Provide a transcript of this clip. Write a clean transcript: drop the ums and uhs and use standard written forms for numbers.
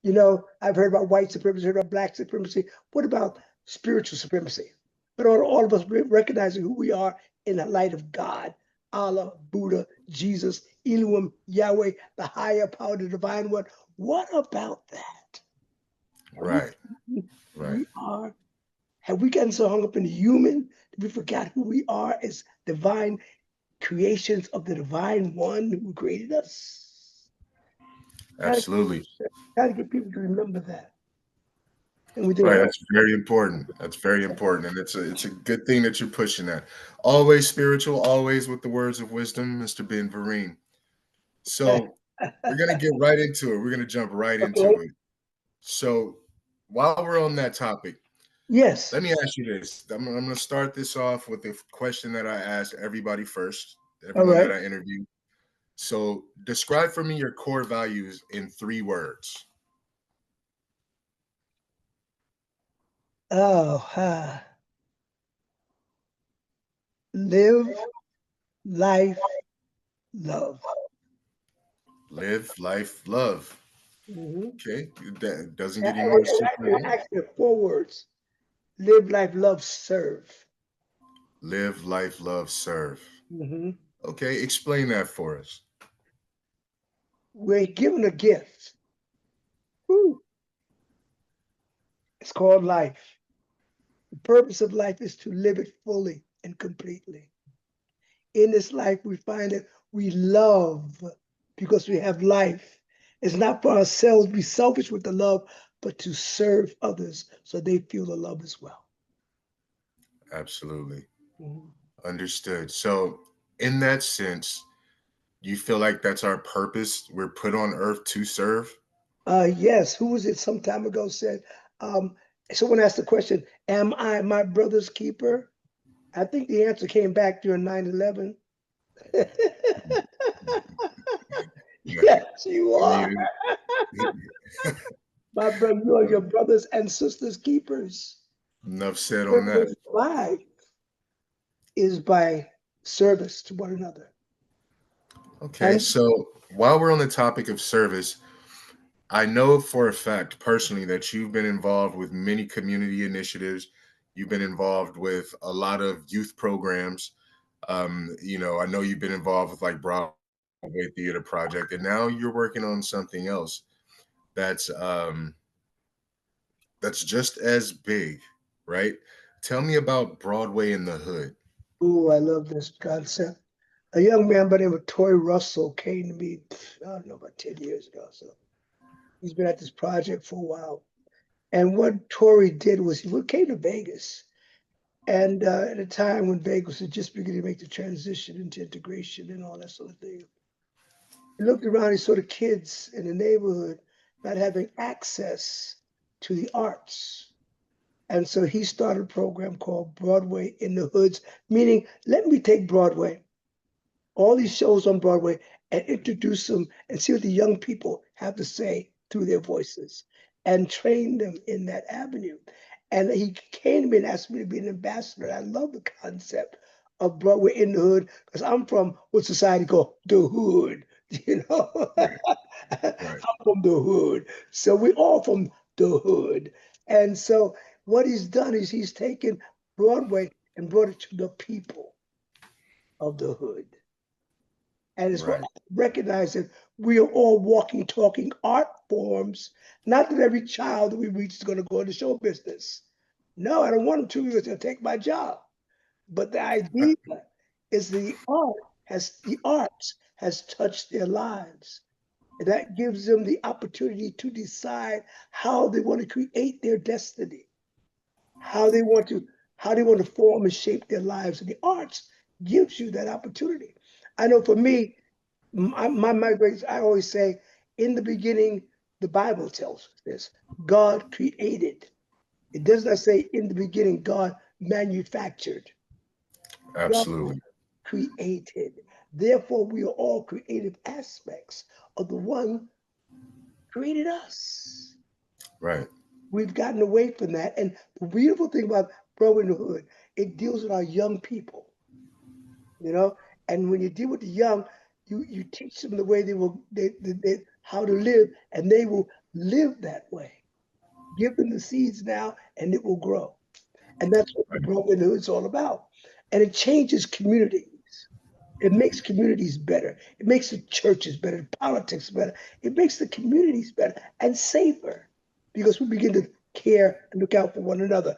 You know, I've heard about white supremacy, heard about black supremacy. What about spiritual supremacy? But all of us recognizing who we are in the light of God, Allah, Buddha, Jesus, Elohim, Yahweh, the higher power, the divine one. What about that? Right. Right. We are, have we gotten so hung up in the human that we forgot who we are as divine creations of the divine one who created us? Gotta, Absolutely. gotta get people to remember that. And we think, Right. oh, That's very important. That's very important. And it's a good thing that you're pushing that. Always spiritual, always with the words of wisdom, Mr. Ben Vereen. So we're gonna get right into it. We're gonna jump right okay, into it. So while we're on that topic, yes, let me ask you this. I'm gonna start this off with the question that I asked everybody first, all everyone that right. I interviewed. So describe for me your core values in 3 words. Oh, live, life, love. Live, life, love. Mm-hmm. Okay. That doesn't get any more simple than that. Actually, 4 words: live, life, love, serve. Live, life, love, serve. Mm-hmm. Okay, explain that for us. We're given a gift. Woo. It's called life. The purpose of life is to live it fully and completely. In this life, we find that we love because we have life. It's not for ourselves, be selfish with the love, but to serve others so they feel the love as well. Absolutely. Mhm. Understood. So, in that sense, you feel like that's our purpose? We're put on earth to serve? Yes, who was it some time ago said, um, someone asked the question, am I my brother's keeper? I think the answer came back during 9/11. Yes, you I are. mean, My brother, you are your brothers and sisters keepers. enough said on that. Purpose of life is by service to one another. Okay, And so while we're on the topic of service, I know for a fact personally that you've been involved with many community initiatives. You've been involved with a lot of youth programs. I know you've been involved with like Broadway Theater Project, and now you're working on something else that's that's just as big, right? Tell me about Broadway in the Hood. oh, I love this concept. A young man by the name of Toy Russell came to me, I don't know, about 10 years ago. So he's been at this project for a while. And what Tori did was he came to Vegas. And at a time when Vegas was just beginning to make the transition into integration and all that sort of thing, he looked around, he saw the kids in the neighborhood not having access to the arts. And so he started a program called Broadway in the Hoods, meaning let me take Broadway, all these shows on Broadway, and introduce them and see what the young people have to say through their voices and train them in that avenue. And he came to me and asked me to be an ambassador. I love the concept of Broadway in the Hood because I'm from what society call the hood. You know, Right, I'm right, from the hood. So we all from the hood. And so what he's done is he's taken Broadway and brought it to the people of the hood. And it's right, recognizing we are all walking, talking art forms. Not that every child that we reach is going to go into show business. No, I don't want them to because they'll take my job. But the idea is the arts has touched their lives. And that gives them the opportunity to decide how they want to create their destiny, how they want to how they want to form and shape their lives. And the arts gives you that opportunity. I know for me, my great, I always say, in the beginning, the Bible tells us this: God created. It does not say in the beginning God manufactured. God absolutely, created. Therefore, we are all creative aspects of the one created us. right, We've gotten away from that. And the beautiful thing about Bro in the Hood, it deals with our young people, you know. And when you deal with the young, you teach them the way they will how to live, and they will live that way. Give them the seeds now and it will grow. And that's what the brotherhood is all about. And it changes communities. It makes communities better. It makes the churches better, politics better. It makes the communities better and safer because we begin to care and look out for one another.